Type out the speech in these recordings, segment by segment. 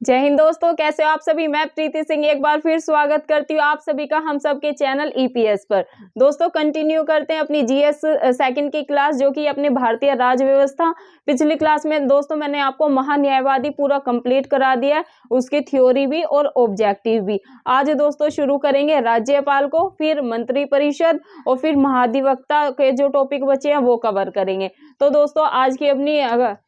जय हिंद दोस्तों, कैसे हो आप सभी। मैं प्रीति सिंह एक बार फिर स्वागत करती हूँ आप सभी का हम सबके चैनल ईपीएस पर। दोस्तों कंटिन्यू करते हैं अपनी जीएस सेकंड की क्लास, जो कि अपने भारतीय राज्य व्यवस्था। पिछली क्लास में दोस्तों मैंने आपको महान्यायवादी पूरा कंप्लीट करा दिया है, उसकी थ्योरी भी और ऑब्जेक्टिव भी। आज दोस्तों शुरू करेंगे राज्यपाल को, फिर मंत्री परिषद और फिर महाधिवक्ता के जो टॉपिक बचे हैं वो कवर करेंगे। तो दोस्तों आज की अपनी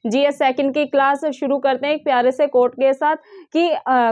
जीएस सेकंड की क्लास शुरू करते हैं एक प्यारे से कोट के साथ कि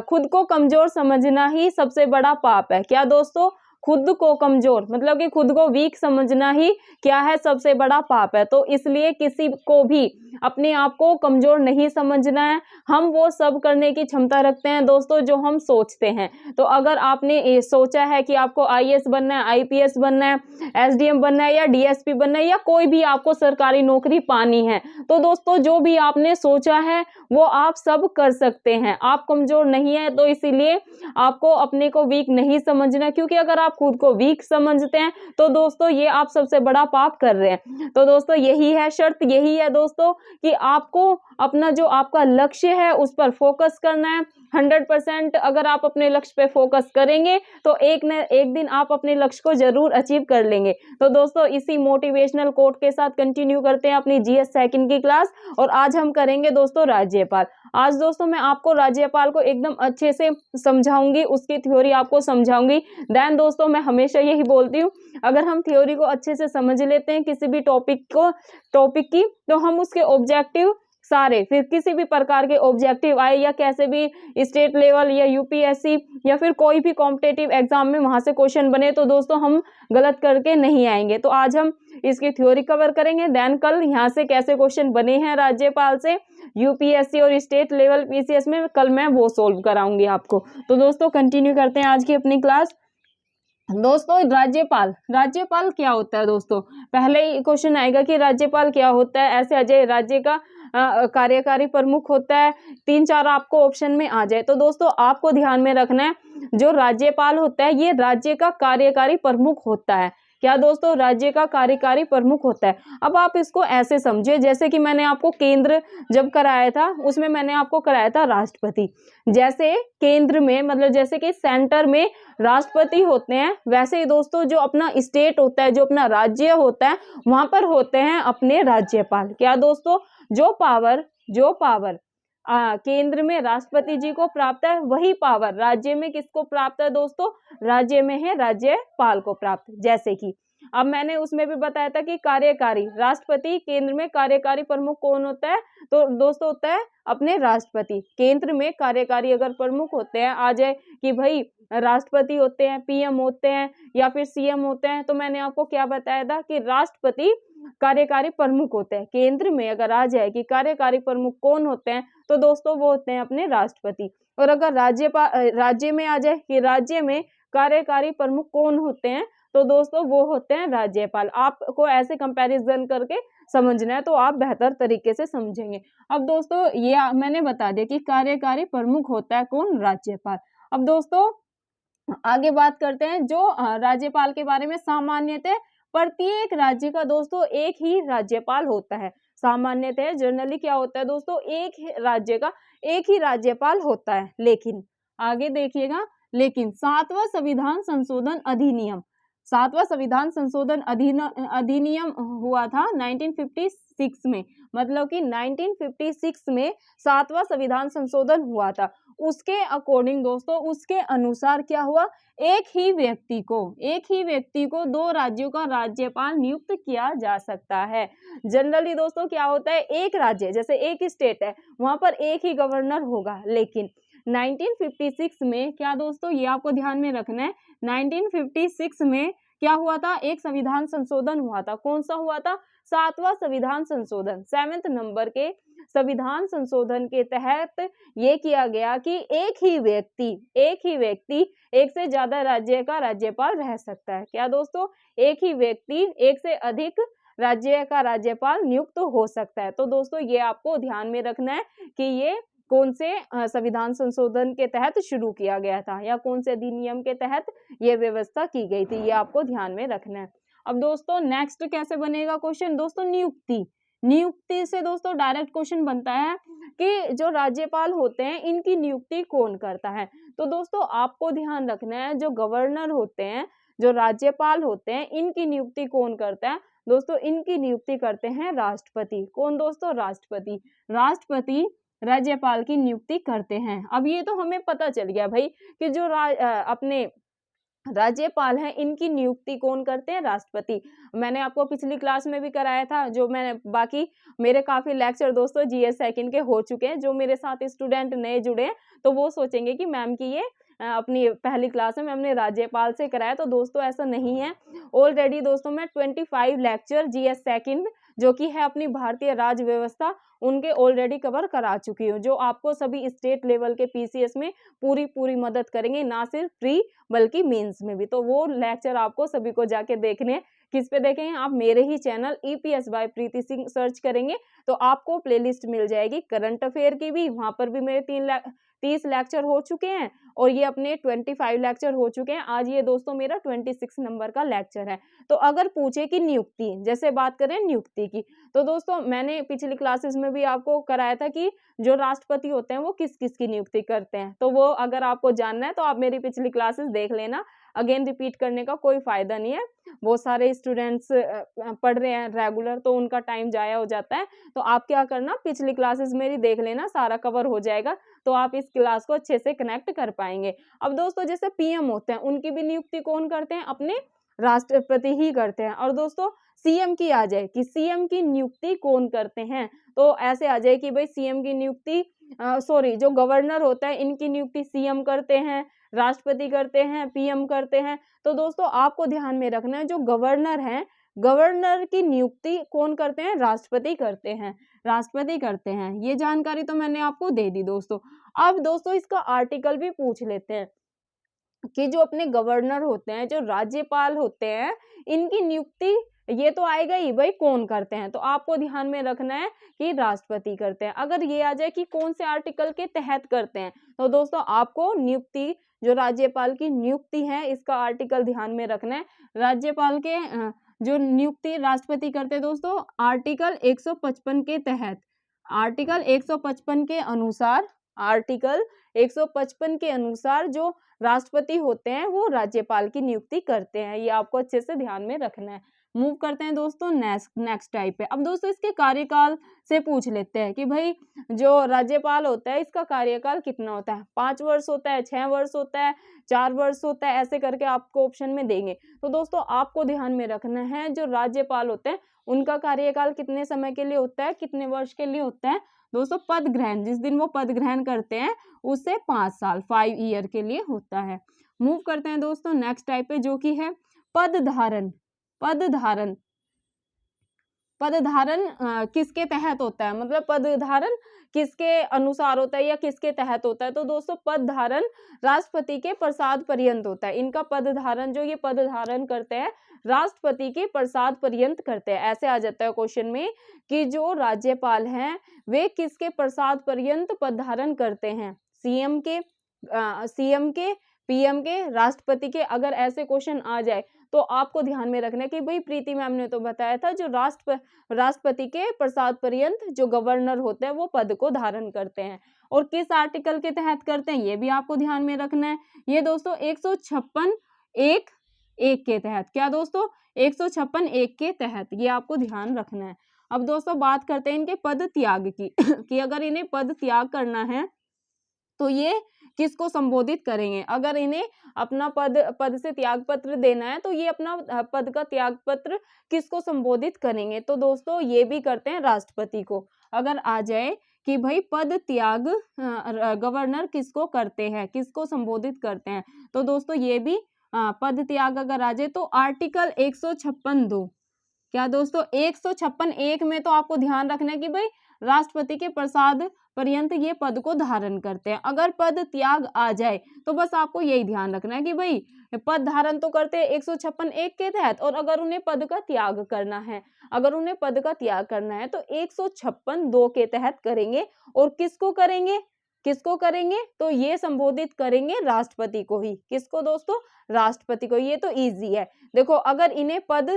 खुद को कमजोर समझना ही सबसे बड़ा पाप है। क्या दोस्तों? खुद को कमजोर मतलब कि खुद को वीक समझना ही क्या है, सबसे बड़ा पाप है। तो इसलिए किसी को भी अपने आप को कमजोर नहीं समझना है। हम वो सब करने की क्षमता रखते हैं दोस्तों जो हम सोचते हैं। तो अगर आपने ये सोचा है कि आपको आईएएस बनना है, आईपीएस बनना है, एसडीएम बनना है या डीएसपी बनना है या कोई भी आपको सरकारी नौकरी पानी है, तो दोस्तों जो भी आपने सोचा है वो आप सब कर सकते हैं। आप कमजोर नहीं है, तो इसीलिए आपको अपने को वीक नहीं समझना, क्योंकि अगर आप खुद को वीक समझते हैं तो दोस्तों ये आप सबसे बड़ा पाप कर रहे हैं। तो दोस्तों यही है शर्त, यही है दोस्तों कि आपको अपना जो आपका लक्ष्य है उस पर फोकस करना है 100%। अगर आप अपने लक्ष्य पे फोकस करेंगे तो एक न एक दिन आप अपने लक्ष्य को जरूर अचीव कर लेंगे। तो दोस्तों इसी मोटिवेशनल कोट के साथ कंटिन्यू करते हैं अपनी जीएस सेकंड की क्लास, और आज हम करेंगे दोस्तों राज्यपाल। आज दोस्तों मैं आपको राज्यपाल को एकदम अच्छे से समझाऊंगी, उसकी थ्योरी आपको समझाऊंगी। देन दोस्तों मैं हमेशा यही बोलती हूँ, अगर हम थ्योरी को अच्छे से समझ लेते हैं किसी भी टॉपिक की, तो हम उसके ऑब्जेक्टिव सारे, फिर किसी भी प्रकार के ऑब्जेक्टिव आए या कैसे भी स्टेट लेवल या यूपीएससी या फिर कोई भी कॉम्पिटेटिव एग्जाम में वहां से क्वेश्चन बने, तो दोस्तों हम गलत करके नहीं आएंगे। तो आज हम इसकी थ्योरी कवर करेंगे। देन कल यहाँ से कैसे क्वेश्चन बने हैं राज्यपाल से यूपीएससी और स्टेट लेवल पीसीएस में, कल मैं वो सोल्व कराऊंगी आपको। तो दोस्तों कंटिन्यू करते हैं आज की अपनी क्लास। दोस्तों राज्यपाल क्या होता है दोस्तों, पहले ही क्वेश्चन आएगा कि राज्यपाल क्या होता है। ऐसे आ जाए राज्य का कार्यकारी प्रमुख होता है, 3-4 आपको ऑप्शन में आ जाए। तो दोस्तों आपको ध्यान में रखना है, जो राज्यपाल होता है ये राज्य का कार्यकारी प्रमुख होता है। क्या दोस्तों? राज्य का कार्यकारी प्रमुख होता है। अब आप इसको ऐसे समझिए, जैसे कि मैंने आपको केंद्र जब कराया था उसमें मैंने आपको कराया था राष्ट्रपति। जैसे केंद्र में मतलब जैसे कि सेंटर में राष्ट्रपति होते हैं, वैसे ही दोस्तों जो अपना स्टेट होता है, जो अपना राज्य होता है, वहां पर होते हैं अपने राज्यपाल। क्या दोस्तों? जो पावर केंद्र में राष्ट्रपति जी को प्राप्त है, वही पावर राज्य में किसको प्राप्त है दोस्तों? राज्य में है राज्यपाल को प्राप्त। जैसे कि अब मैंने उसमें भी बताया था कि कार्यकारी राष्ट्रपति, केंद्र में कार्यकारी प्रमुख कौन होता है? तो दोस्तों होता है अपने राष्ट्रपति। केंद्र में कार्यकारी अगर प्रमुख होते हैं, आ जाए कि भाई राष्ट्रपति होते हैं, पीएम होते हैं या फिर सीएम होते हैं, तो मैंने आपको क्या बताया था कि राष्ट्रपति कार्यकारी प्रमुख होते हैं। केंद्र में अगर आ जाए कि कार्यकारी प्रमुख कौन होते हैं, तो दोस्तों वो होते हैं अपने राष्ट्रपति। और अगर राज्य में आ जाए कि राज्य में कार्यकारी प्रमुख कौन होते हैं, तो दोस्तों वो होते हैं राज्यपाल। आपको ऐसे कंपैरिजन करके समझना है तो आप बेहतर तरीके से समझेंगे। अब दोस्तों ये मैंने बता दिया कि कार्यकारी प्रमुख होता है कौन? राज्यपाल। अब दोस्तों आगे बात करते हैं जो राज्यपाल के बारे में। सामान्यतः प्रत्येक राज्य का दोस्तों एक ही राज्यपाल होता है। सामान्यतः जनरली क्या होता है दोस्तों, एक ही राज्य का एक ही राज्यपाल होता है। लेकिन आगे देखिएगा, लेकिन 7वां संविधान संशोधन अधिनियम हुआ था 1956 में। मतलब कि 1956 में 7वां संविधान संशोधन हुआ था। उसके अकॉर्डिंग दोस्तों, उसके अनुसार क्या हुआ, एक ही व्यक्ति को 2 राज्यों का राज्यपाल नियुक्त किया जा सकता है। जनरली दोस्तों क्या होता है, एक राज्य जैसे एक स्टेट है वहां पर एक ही गवर्नर होगा। लेकिन 1956 में क्या दोस्तों, ये आपको ध्यान में रखना है, 1956 में क्या हुआ था, एक संविधान संशोधन हुआ था। कौन सा हुआ था? 7वां संविधान संशोधन। 7वें नंबर के संविधान संशोधन के तहत ये किया गया कि एक ही व्यक्ति एक से ज्यादा राज्य का राज्यपाल रह सकता है। क्या दोस्तों? एक ही व्यक्ति एक से अधिक राज्य का राज्यपाल नियुक्त हो सकता है। तो दोस्तों ये आपको ध्यान में रखना है कि ये कौन से संविधान संशोधन के तहत शुरू किया गया था या कौन से अधिनियम के तहत ये व्यवस्था की गई थी, ये आपको ध्यान में रखना है। अब दोस्तों नेक्स्ट कैसे बनेगा क्वेश्चन दोस्तों, नियुक्ति। नियुक्ति से दोस्तों डायरेक्ट क्वेश्चन बनता है कि जो राज्यपाल होते हैं इनकी नियुक्ति कौन करता है। तो दोस्तों आपको ध्यान रखना है, जो गवर्नर होते हैं, जो राज्यपाल होते हैं, इनकी नियुक्ति कौन करता है। दोस्तों इनकी नियुक्ति करते हैं राष्ट्रपति। कौन दोस्तों? राष्ट्रपति। राष्ट्रपति राज्यपाल की नियुक्ति करते हैं। अब ये तो हमें पता चल गया भाई कि जो अपने राज्यपाल हैं इनकी नियुक्ति कौन करते हैं? राष्ट्रपति। मैंने आपको पिछली क्लास में भी कराया था, जो मैंने बाकी मेरे काफी लेक्चर दोस्तों जीएस सेकंड के हो चुके हैं। जो मेरे साथ स्टूडेंट नए जुड़े हैं तो वो सोचेंगे कि मैम की ये अपनी पहली क्लास में हमने राज्यपाल से कराया, तो दोस्तों ऐसा नहीं है। ऑलरेडी दोस्तों मैं 25 लेक्चर जीएस सेकंड जो कि है अपनी भारतीय राज्य व्यवस्था उनके ऑलरेडी कवर करा चुकी हूँ, जो आपको सभी स्टेट लेवल के पीसीएस में पूरी मदद करेंगे, ना सिर्फ प्री बल्कि मेंस में भी। तो वो लेक्चर आपको सभी को जाके देखने हैं। किस पे देखेंगे आप? मेरे ही चैनल ईपीएस बाय प्रीति सिंह सर्च करेंगे तो आपको प्लेलिस्ट मिल जाएगी करंट अफेयर की भी। वहां पर भी मेरे 30 लेक्चर हो चुके हैं और ये अपने 25 लेक्चर हो चुके हैं। आज ये दोस्तों मेरा 26 नंबर का लेक्चर है। तो अगर पूछे कि नियुक्ति, जैसे बात करें नियुक्ति की, तो दोस्तों मैंने पिछली क्लासेस में भी आपको कराया था कि जो राष्ट्रपति होते हैं वो किस किस की नियुक्ति करते हैं। तो वो अगर आपको जानना है तो आप मेरी पिछली क्लासेस देख लेना, अगेन रिपीट करने का कोई फायदा नहीं है। बहुत सारे स्टूडेंट्स पढ़ रहे हैं रेगुलर तो उनका टाइम जाया हो जाता है। तो आप क्या करना, पिछली क्लासेस मेरी देख लेना, सारा कवर हो जाएगा, तो आप इस क्लास को अच्छे से कनेक्ट कर पाएंगे। अब दोस्तों जैसे पीएम होते हैं उनकी भी नियुक्ति कौन करते हैं? अपने राष्ट्रपति ही करते हैं। और दोस्तों सीएम की आ जाए कि सीएम की नियुक्ति कौन करते हैं, तो ऐसे आ जाए कि भाई सीएम की नियुक्ति जो गवर्नर होता है इनकी नियुक्ति सीएम करते हैं, राष्ट्रपति करते हैं, पीएम करते हैं। तो दोस्तों आपको ध्यान में रखना है, जो गवर्नर हैं, गवर्नर की नियुक्ति कौन करते हैं? राष्ट्रपति करते हैं। राष्ट्रपति करते हैं। ये जानकारी तो मैंने आपको दे दी दोस्तों। अब दोस्तों इसका आर्टिकल भी पूछ लेते हैं कि जो अपने गवर्नर होते हैं, जो राज्यपाल होते हैं, इनकी नियुक्ति ये तो आएगा ही भाई कौन करते हैं, तो आपको ध्यान में रखना है कि राष्ट्रपति करते हैं। अगर ये आ जाए कि कौन से आर्टिकल के तहत करते हैं, तो दोस्तों आपको नियुक्ति, जो राज्यपाल की नियुक्ति है, इसका आर्टिकल ध्यान में रखना है। राज्यपाल के जो नियुक्ति राष्ट्रपति करते हैं दोस्तों, आर्टिकल 155 के तहत, आर्टिकल 155 के अनुसार, आर्टिकल 155 के अनुसार जो राष्ट्रपति होते हैं वो राज्यपाल की नियुक्ति करते हैं। ये आपको अच्छे से ध्यान में रखना है। मूव करते हैं दोस्तों नेक्स्ट टाइप पे। अब दोस्तों इसके कार्यकाल से पूछ लेते हैं कि भाई जो राज्यपाल होता है इसका कार्यकाल कितना होता है? 5 वर्ष होता है, 6 वर्ष होता है, 4 वर्ष होता है, ऐसे करके आपको ऑप्शन में देंगे। तो दोस्तों आपको ध्यान में रखना है, जो राज्यपाल होते हैं उनका कार्यकाल कितने समय के लिए होता है, कितने वर्ष के लिए होता है? दोस्तों पद ग्रहण, जिस दिन वो पद ग्रहण करते हैं उससे 5 साल, 5 ईयर के लिए होता है। मूव करते हैं दोस्तों नेक्स्ट टाइप पे, जो कि है पद धारण। पद धारण, पद धारण किसके तहत होता है, मतलब पद धारण किसके अनुसार होता है या किसके तहत होता है? तो दोस्तों पद धारण राष्ट्रपति के प्रसाद पर्यंत होता है। इनका पद धारण, जो ये पद धारण करते हैं राष्ट्रपति के प्रसाद पर्यंत करते हैं। ऐसे आ जाता है क्वेश्चन में कि जो राज्यपाल हैं वे किसके प्रसाद पर्यंत पद धारण करते हैं? सीएम के, पीएम के, राष्ट्रपति के। अगर ऐसे क्वेश्चन आ जाए तो आपको ध्यान में रखना है कि भाई प्रीति मैम ने तो बताया था जो राष्ट्रपति के प्रसाद पर्यंत जो गवर्नर होते हैं वो पद को धारण करते हैं, और किस आर्टिकल के तहत करते हैं ये भी आपको ध्यान में रखना है। ये दोस्तों 156(1) के तहत, क्या दोस्तों? 156(1) के तहत, ये आपको ध्यान रखना है। अब दोस्तों बात करते हैं इनके पद त्याग की कि अगर इन्हें पद त्याग करना है तो ये किसको संबोधित करेंगे? अगर इन्हें अपना पद से त्याग पत्र देना है तो ये अपना पद का त्याग पत्र किसको संबोधित करेंगे? तो दोस्तों ये भी करते हैं राष्ट्रपति को। अगर आ जाए कि भाई पद त्याग गवर्नर किसको करते हैं, किसको संबोधित करते हैं, तो दोस्तों ये भी पद त्याग अगर आ जाए तो आर्टिकल 156(2), क्या दोस्तों 156(1) में तो आपको ध्यान रखना है कि भाई राष्ट्रपति के प्रसाद पर्यंत ये पद को धारण करते हैं। अगर पद त्याग आ जाए तो बस आपको यही ध्यान रखना है कि भाई पद धारण तो करते हैं 156(1) के तहत, और अगर उन्हें पद का त्याग करना है, अगर उन्हें पद का त्याग करना है तो 156(2) के तहत करेंगे। और किसको करेंगे, किसको करेंगे? तो ये संबोधित करेंगे राष्ट्रपति को ही। किसको दोस्तों? राष्ट्रपति को। ये तो इजी है। देखो अगर इन्हें पद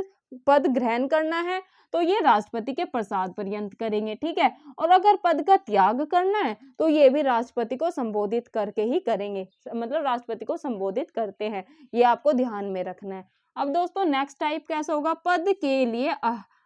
पद ग्रहण करना है तो ये राष्ट्रपति के प्रसाद पर्यंत करेंगे, ठीक है। और अगर पद का त्याग करना है तो ये भी राष्ट्रपति को संबोधित करके ही करेंगे, मतलब राष्ट्रपति को संबोधित करते हैं, ये आपको ध्यान में रखना है। अब दोस्तों नेक्स्ट टाइप कैसा होगा, पद के लिए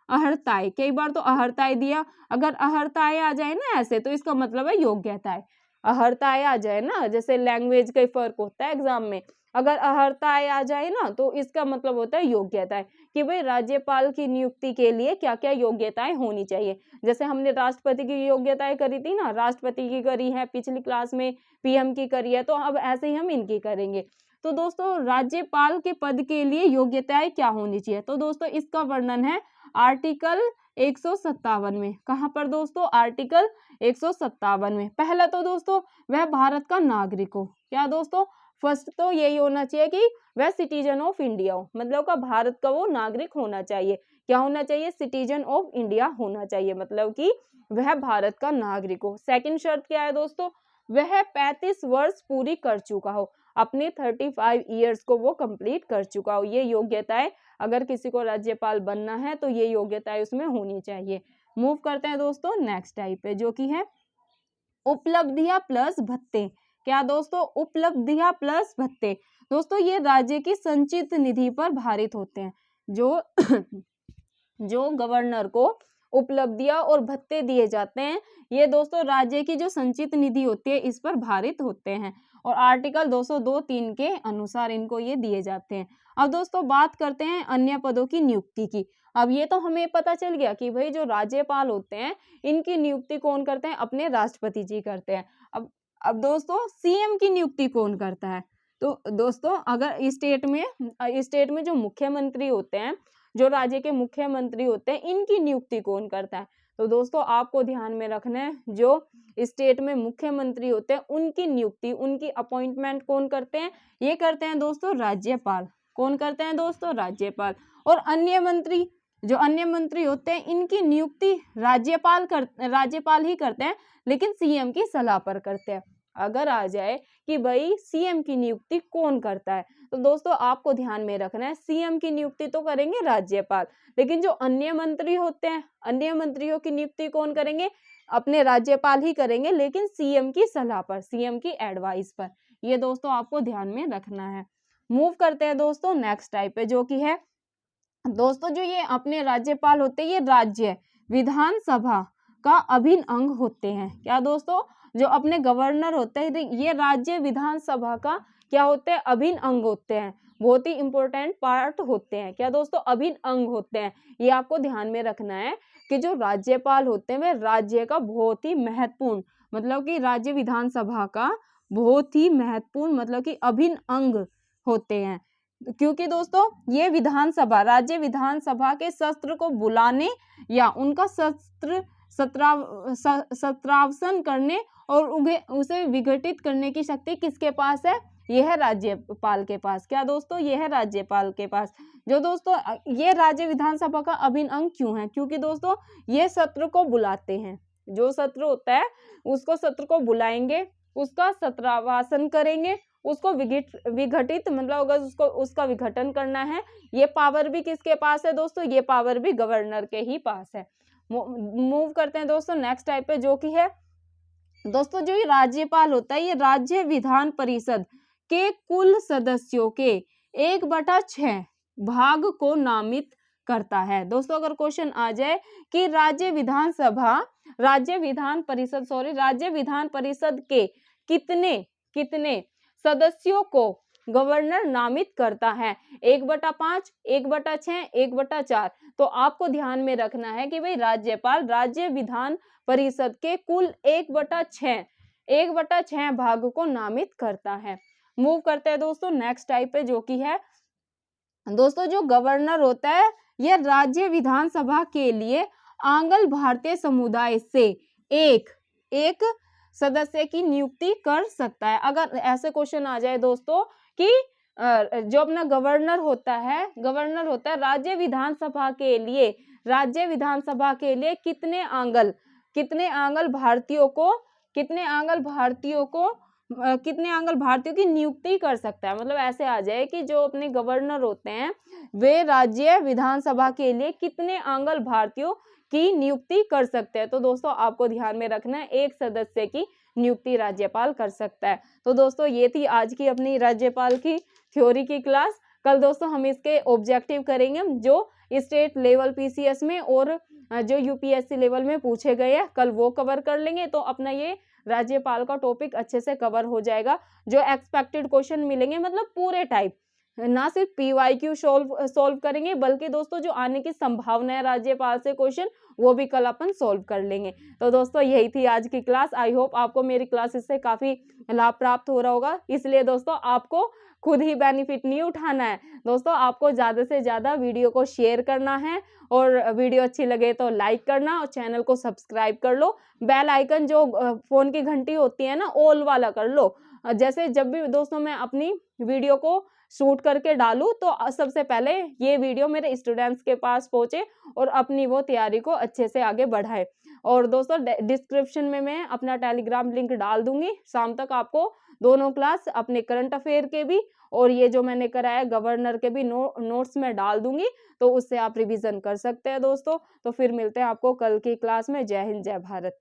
अहर्ताय, कई बार तो अहर्ताय दिया, अगर अहर्ताय आ जाए ना ऐसे तो इसका मतलब है योग्यताएं। अहर्ताय आ जाए ना, जैसे लैंग्वेज का फर्क होता है एग्जाम में, अगर अहर्ताय आ जाए ना तो इसका मतलब होता है योग्यताएं, कि भाई राज्यपाल की नियुक्ति के लिए क्या क्या योग्यताएं होनी चाहिए। जैसे हमने राष्ट्रपति की योग्यताएं करी थी ना, राष्ट्रपति की करी है पिछली क्लास में, पीएम की करी है, तो अब ऐसे ही हम इनकी करेंगे। तो दोस्तों राज्यपाल के पद के लिए योग्यताएं क्या होनी चाहिए, तो दोस्तों इसका वर्णन है आर्टिकल 157 में। कहां पर दोस्तों, आर्टिकल 157 में। पहला तो दोस्तों वह भारत का नागरिक हो, क्या दोस्तों, फर्स्ट तो यही होना चाहिए कि वह सिटीजन ऑफ इंडिया हो, मतलब का भारत का वो नागरिक होना चाहिए। क्या होना चाहिए, सिटीजन ऑफ इंडिया होना चाहिए, मतलब कि वह भारत का नागरिक हो। सेकंड शर्त क्या है दोस्तों, वह 35 वर्ष पूरी कर चुका हो, अपने 35 ईयर्स को वो कंप्लीट कर चुका हो। ये योग्यताएं अगर किसी को राज्यपाल बनना है तो ये योग्यताएं उसमें होनी चाहिए। मूव करते हैं दोस्तों नेक्स्ट टाइप पे, जो कि है उपलब्धियां प्लस भत्ते। क्या दोस्तों, उपलब्धियां प्लस भत्ते। दोस्तों ये राज्य की संचित निधि पर भारित होते हैं, जो जो गवर्नर को उपलब्धियां और भत्ते दिए जाते हैं, ये दोस्तों राज्य की जो संचित निधि होती है इस पर भारित होते हैं, और आर्टिकल 202(3) के अनुसार इनको ये दिए जाते हैं। अब दोस्तों बात करते हैं अन्य पदों की नियुक्ति की। अब ये तो हमें पता चल गया कि भाई जो राज्यपाल होते हैं इनकी नियुक्ति कौन करते हैं, अपने राष्ट्रपति जी करते हैं। अब दोस्तों सीएम की नियुक्ति कौन करता है, तो दोस्तों अगर स्टेट में जो मुख्यमंत्री होते हैं, जो राज्य के मुख्यमंत्री होते हैं, इनकी नियुक्ति कौन करता है, तो दोस्तों आपको ध्यान में रखना है जो स्टेट में मुख्यमंत्री होते हैं उनकी नियुक्ति, उनकी अपॉइंटमेंट कौन करते हैं, ये करते हैं दोस्तों राज्यपाल। कौन करते हैं दोस्तों, राज्यपाल। और अन्य मंत्री होते हैं इनकी नियुक्ति राज्यपाल ही करते हैं, लेकिन सीएम की सलाह पर करते हैं। अगर आ जाए कि भाई सीएम की नियुक्ति कौन करता है, तो दोस्तों आपको ध्यान में रखना है सीएम की नियुक्ति तो करेंगे राज्यपाल, लेकिन जो अन्य मंत्री होते हैं, अन्य मंत्रियों की नियुक्ति कौन करेंगे, अपने राज्यपाल ही करेंगे, लेकिन सीएम की सलाह पर, सीएम की एडवाइस पर। ये दोस्तों आपको ध्यान में रखना है। मूव करते हैं दोस्तों नेक्स्ट टाइप पे, जो कि है दोस्तों जो ये अपने राज्यपाल होते हैं ये राज्य विधानसभा का अभिन्न अंग होते हैं। क्या दोस्तों, जो अपने गवर्नर होते हैं ये राज्य विधानसभा का क्या होते हैं, अभिन्न अंग होते हैं, बहुत ही इंपॉर्टेंट पार्ट होते हैं। क्या दोस्तों, अभिन्न अंग होते हैं। ये आपको ध्यान में रखना है कि जो राज्यपाल होते हैं वे राज्य का बहुत ही महत्वपूर्ण, मतलब कि राज्य विधानसभा का बहुत ही महत्वपूर्ण, मतलब कि अभिन्न अंग होते हैं। क्योंकि दोस्तों ये विधानसभा, राज्य विधानसभा के सत्र को बुलाने या उनका सत्रावसन करने और उसे विघटित करने की शक्ति किसके पास है, यह है राज्यपाल के पास। क्या दोस्तों, यह है राज्यपाल के पास। जो दोस्तों ये राज्य विधानसभा का अभिन्न अंग क्यों है, क्योंकि दोस्तों ये सत्र को बुलाते हैं, जो सत्र होता है उसको सत्र को बुलाएंगे, उसका सत्रावासन करेंगे, उसको विघटित मतलब अगर उसको उसका विघटन करना है, ये पावर भी किसके पास है दोस्तों, ये पावर भी गवर्नर के ही पास है। मूव करते हैं दोस्तों नेक्स्ट टाइप पे, जो कि है दोस्तों जो ये राज्यपाल होता है ये राज्य विधान परिषद के कुल सदस्यों के 1/6 भाग को नामित करता है। दोस्तों अगर क्वेश्चन आ जाए कि राज्य विधान परिषद के कितने सदस्यों को गवर्नर नामित करता है, 1/5, 1/6, 1/4, तो आपको ध्यान में रखना है कि भाई राज्यपाल राज्य विधान परिषद के कुल 1/6 भाग को नामित करता है। मूव करते हैं दोस्तों नेक्स्ट टाइप पे, जो कि है दोस्तों जो गवर्नर होता है यह राज्य विधानसभा के लिए आंग्ल भारतीय समुदाय से एक सदस्य की नियुक्ति कर सकता है। अगर ऐसे क्वेश्चन आ जाए दोस्तों कि जो अपना गवर्नर होता है राज्य विधानसभा के लिए कितने आंग्ल भारतीयों को कितने आंगल भारतीयों की नियुक्ति कर सकता है, मतलब ऐसे आ जाए कि जो अपने गवर्नर होते हैं वे राज्य विधानसभा के लिए कितने आंगल भारतीयों की नियुक्ति कर सकते हैं। तो दोस्तों आपको ध्यान में रखना है, एक सदस्य की नियुक्ति राज्यपाल कर सकता है। तो दोस्तों ये थी आज की अपनी राज्यपाल की थ्योरी की क्लास। कल दोस्तों हम इसके ऑब्जेक्टिव करेंगे जो स्टेट लेवल पीसीएस में और जो यूपीएससी लेवल में पूछे गए हैं, कल वो कवर कर लेंगे। तो अपना ये राज्यपाल का टॉपिक अच्छे से कवर हो जाएगा। जो एक्सपेक्टेड क्वेश्चन मिलेंगे मतलब पूरे टाइप, ना सिर्फ पीवाईक्यू सॉल्व करेंगे बल्कि दोस्तों जो आने की संभावना है राज्यपाल से क्वेश्चन वो भी कल अपन सॉल्व कर लेंगे। तो दोस्तों यही थी आज की क्लास। आई होप आपको मेरी क्लासेस से काफी लाभ प्राप्त हो रहा होगा। इसलिए दोस्तों आपको खुद ही बेनिफिट नहीं उठाना है दोस्तों, आपको ज्यादा से ज्यादा वीडियो को शेयर करना है और वीडियो अच्छी लगे तो लाइक करना और चैनल को सब्सक्राइब कर लो। बेल आइकन जो फोन की घंटी होती है ना ऑल वाला कर लो, जैसे जब भी दोस्तों मैं अपनी वीडियो को शूट करके डालूं तो सबसे पहले ये वीडियो मेरे स्टूडेंट्स के पास पहुंचे और अपनी वो तैयारी को अच्छे से आगे बढ़ाए। और दोस्तों डिस्क्रिप्शन में मैं अपना टेलीग्राम लिंक डाल दूंगी। शाम तक आपको दोनों क्लास अपने करंट अफेयर के भी और ये जो मैंने कराया गवर्नर के भी नोट्स में डाल दूंगी, तो उससे आप रिवीजन कर सकते हैं दोस्तों। तो फिर मिलते हैं आपको कल की क्लास में। जय हिंद जय भारत।